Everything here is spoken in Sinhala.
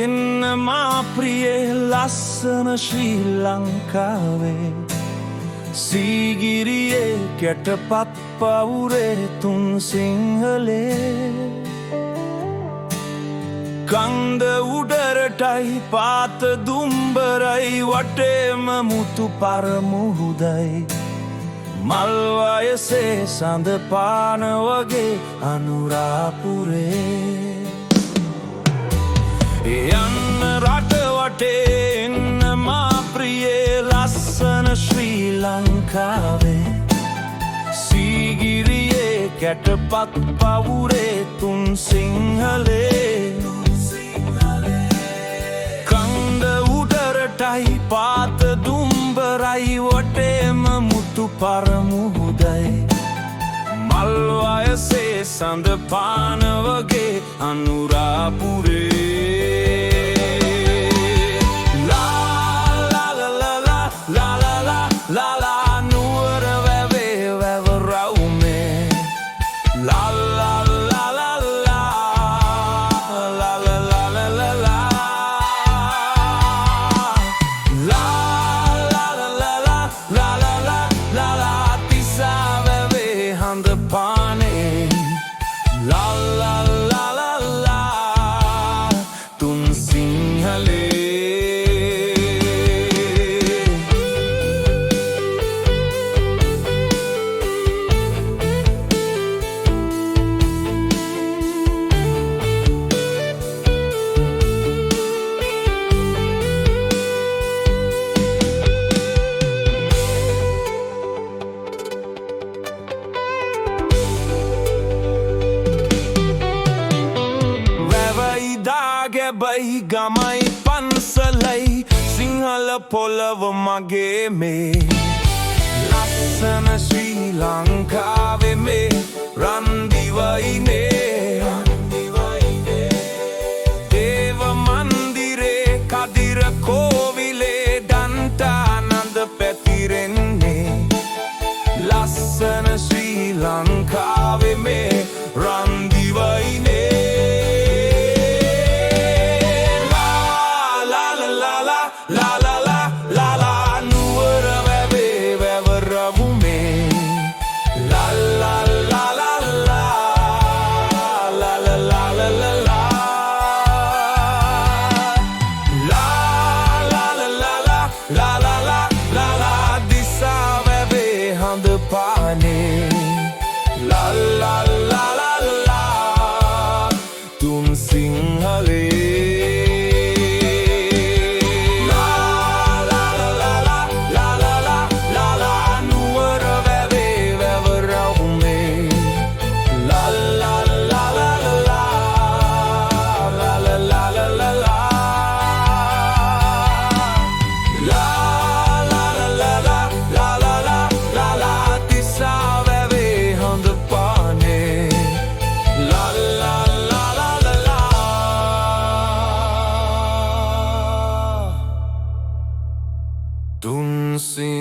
එන්න මා ප්‍රියේ ලස්සන ශ්‍රී ලංකාවේ සීගිරියේ කැටපත් පවුරේ තුන් සිංහලේ කන්ද උඩරටයි පාත දුම්බරයි වටේම මුතු පරමුහුදයි මල් වයසේ සඳ පාන වගේ අනුරාපුරේ යන්න රට වටේ එන්න මා ප්‍රියේ ලස්සන ශ්‍රී ලංකාවේ සීගිරියේ කැටපත් පවුරේ තුන් සිංහලේ කන්ද උඩරටයි පාත දුම්බරයි වටේම මුතු පරමුහුදයි මල් වයසේ සඳ පාන වගේ අනුරාපුරේ ගැබයි ගමයි පන්සලයි සිංහල පොළව මගේ මේ ලස්සන ශ්‍රී ලංකාවේ මේ රන්දිවයිනේ දේව මන්දිරේ කදිර කෝවිලේ දන්තානන්ද පැතිරෙන්නේ ලස්සන ශ්‍රී ලංකාවේ මේ රන්දිවයිනේ Don't see